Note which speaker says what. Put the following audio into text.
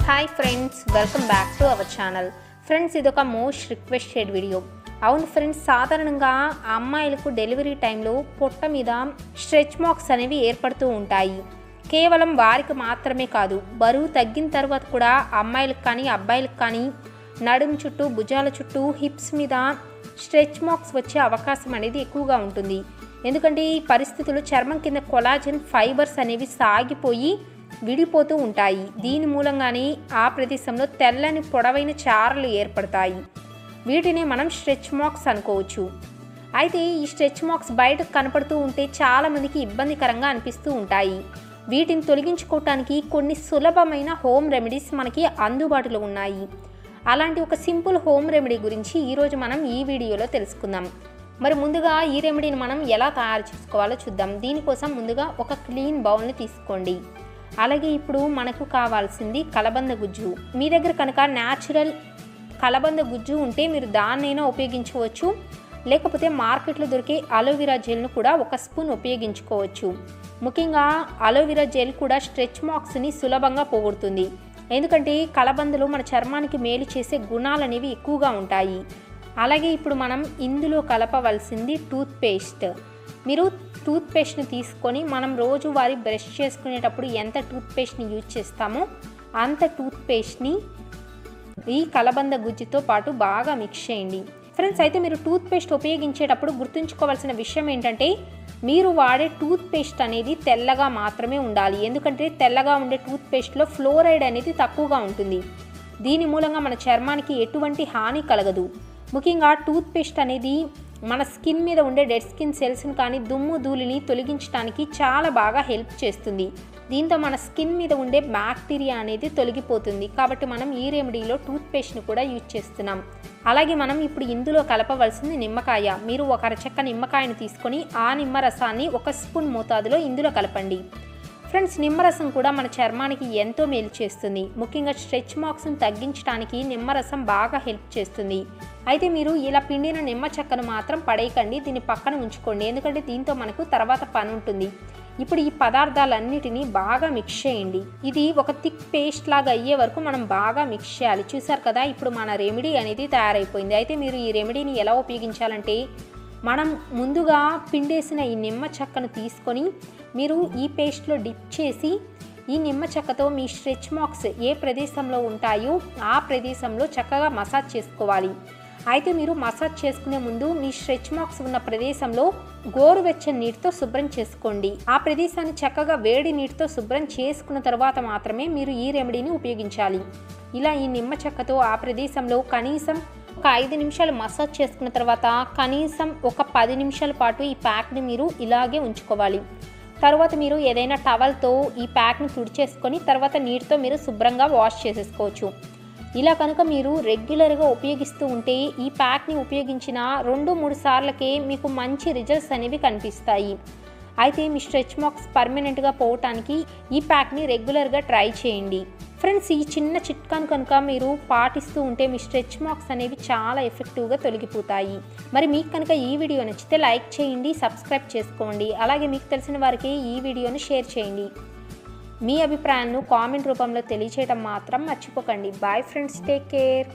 Speaker 1: Hi friends, welcome back to our channel. Friends, ఇది ఒక most requested video. అవును friends, సాధారణంగా అమ్మాయిలకు డెలివరీ టైంలో పొట్ట మీద స్ట్రెచ్ మార్క్స్ అనేవి ఏర్పడుతూ ఉంటాయి. కేవలం వారికి మాత్రమే కాదు, బరువు తగ్గిన తర్వాత కూడా అమ్మాయిలకు కానీ అబ్బాయిలకు కానీ నడుము చుట్టూ, భుజాల చుట్టూ, హిప్స్ మీద స్ట్రెచ్ మార్క్స్ వచ్చే అవకాశం అనేది ఎక్కువగా ఉంటుంది. ఎందుకంటే ఈ పరిస్థితులు చర్మం కింద కొలాజన్ ఫైబర్స్ అనేవి సాగిపోయి విడిపోతూ ఉంటాయి. దీని మూలంగానే ఆ ప్రదేశంలో తెల్లని పొడవైన చారలు ఏర్పడతాయి. వీటిని మనం స్ట్రెచ్ మార్క్స్ అనుకోవచ్చు. అయితే ఈ స్ట్రెచ్ మార్క్స్ బయటకు కనపడుతూ ఉంటే చాలామందికి ఇబ్బందికరంగా అనిపిస్తూ ఉంటాయి. వీటిని తొలగించుకోవటానికి కొన్ని సులభమైన హోమ్ రెమెడీస్ మనకి అందుబాటులో ఉన్నాయి. అలాంటి ఒక సింపుల్ హోమ్ రెమెడీ గురించి ఈరోజు మనం ఈ వీడియోలో తెలుసుకుందాం. మరి ముందుగా ఈ రెమెడీని మనం ఎలా తయారు చేసుకోవాలో చూద్దాం. దీనికోసం ముందుగా ఒక క్లీన్ బౌల్ని తీసుకోండి. అలాగే ఇప్పుడు మనకు కావాల్సింది కలబంద గుజ్జు. మీ దగ్గర కనుక న్యాచురల్ కలబంద గుజ్జు ఉంటే మీరు దాన్నైనా ఉపయోగించవచ్చు, లేకపోతే మార్కెట్లో దొరికే అలోవెరా జెల్ను కూడా ఒక స్పూన్ ఉపయోగించుకోవచ్చు. ముఖ్యంగా అలోవెరా జెల్ కూడా స్ట్రెచ్ మార్క్స్ని సులభంగా పోగొడుతుంది. ఎందుకంటే కలబందలు మన చర్మానికి మేలు చేసే గుణాలు అనేవి ఎక్కువగా ఉంటాయి. అలాగే ఇప్పుడు మనం ఇందులో కలపవలసింది టూత్పేస్ట్. మీరు టూత్పేస్ట్ని తీసుకొని మనం రోజువారీ బ్రష్ చేసుకునేటప్పుడు ఎంత టూత్పేస్ట్ని యూజ్ చేస్తామో అంత టూత్పేస్ట్ని ఈ కలబంద గుజ్జుతో పాటు బాగా మిక్స్ చేయండి. ఫ్రెండ్స్, అయితే మీరు టూత్పేస్ట్ ఉపయోగించేటప్పుడు గుర్తుంచుకోవాల్సిన విషయం ఏంటంటే, మీరు వాడే టూత్పేస్ట్ అనేది తెల్లగా మాత్రమే ఉండాలి. ఎందుకంటే తెల్లగా ఉండే టూత్పేస్ట్లో ఫ్లోరైడ్ అనేది తక్కువగా ఉంటుంది. దీని మూలంగా మన చర్మానికి ఎటువంటి హాని కలగదు. ముఖ్యంగా టూత్పేస్ట్ అనేది మన స్కిన్ మీద ఉండే డెడ్ స్కిన్ సెల్స్ని కానీ దుమ్ము ధూళిని తొలగించడానికి చాలా బాగా హెల్ప్ చేస్తుంది. దీంతో మన స్కిన్ మీద ఉండే బ్యాక్టీరియా అనేది తొలగిపోతుంది. కాబట్టి మనం ఈ రెమెడీలో టూత్పేస్ట్ని కూడా యూజ్ చేస్తున్నాం. అలాగే మనం ఇప్పుడు ఇందులో కలపవలసింది నిమ్మకాయ. మీరు ఒక అరచెక్క నిమ్మకాయను తీసుకొని ఆ నిమ్మరసాన్ని ఒక స్పూన్ మోతాదులో ఇందులో కలపండి. ఫ్రెండ్స్, నిమ్మరసం కూడా మన చర్మానికి ఎంతో మేలు చేస్తుంది. ముఖ్యంగా స్ట్రెచ్ మార్క్స్ని తగ్గించడానికి నిమ్మరసం బాగా హెల్ప్ చేస్తుంది. అయితే మీరు ఇలా పిండిన నిమ్మ చెక్కను మాత్రం పడేయకండి, దీన్ని పక్కన ఉంచుకోండి. ఎందుకంటే దీంతో మనకు తర్వాత పని ఉంటుంది. ఇప్పుడు ఈ పదార్థాలన్నిటినీ బాగా మిక్స్ చేయండి. ఇది ఒక థిక్ పేస్ట్ లాగా అయ్యే వరకు మనం బాగా మిక్స్ చేయాలి. చూసారు కదా, ఇప్పుడు మన రెమెడీ అనేది తయారైపోయింది. అయితే మీరు ఈ రెమెడీని ఎలా ఉపయోగించాలంటే, మనం ముందుగా పిండేసిన ఈ నిమ్మ చెక్కను తీసుకొని మీరు ఈ పేస్ట్లో డిప్ చేసి ఈ నిమ్మ చెక్కతో మీ స్ట్రెచ్ మార్క్స్ ఏ ప్రదేశంలో ఉంటాయో ఆ ప్రదేశంలో చక్కగా మసాజ్ చేసుకోవాలి. అయితే మీరు మసాజ్ చేసుకునే ముందు మీ స్ట్రెచ్ మార్క్స్ ఉన్న ప్రదేశంలో గోరువెచ్చని నీటితో శుభ్రం చేసుకోండి. ఆ ప్రదేశాన్ని చక్కగా వేడి నీటితో శుభ్రం చేసుకున్న తర్వాత మాత్రమే మీరు ఈ రెమెడీని ఉపయోగించాలి. ఇలా ఈ నిమ్మ చెక్కతో ఆ ప్రదేశంలో కనీసం ఒక 5 నిమిషాలు మసాజ్ చేసుకున్న తర్వాత కనీసం ఒక 10 నిమిషాల పాటు ఈ ప్యాక్ని మీరు ఇలాగే ఉంచుకోవాలి. తర్వాత మీరు ఏదైనా టవల్తో ఈ ప్యాక్ని తుడిచేసుకొని తర్వాత నీటితో మీరు శుభ్రంగా వాష్ చేసేసుకోవచ్చు. ఇలా కనుక మీరు రెగ్యులర్గా ఉపయోగిస్తూ ఉంటే ఈ ప్యాక్ని ఉపయోగించిన 2-3 సార్లకే మీకు మంచి రిజల్ట్స్ అనేవి కనిపిస్తాయి. అయితే మీ స్ట్రెచ్ మార్క్స్ పర్మనెంట్గా పోవటానికి ఈ ప్యాక్ని రెగ్యులర్గా ట్రై చేయండి. ఫ్రెండ్స్, ఈ చిన్న చిట్కాను కనుక మీరు పాటిస్తూ ఉంటే మీ స్ట్రెచ్ మార్క్స్ అనేవి చాలా ఎఫెక్టివ్గా తొలగిపోతాయి. మరి మీకు కనుక ఈ వీడియో నచ్చితే లైక్ చేయండి, సబ్స్క్రైబ్ చేసుకోండి. అలాగే మీకు తెలిసిన వారికి ఈ వీడియోని షేర్ చేయండి. మీ అభిప్రాయాలను కామెంట్ రూపంలో తెలియచేయడం మాత్రం మర్చిపోకండి. Bye friends, take care.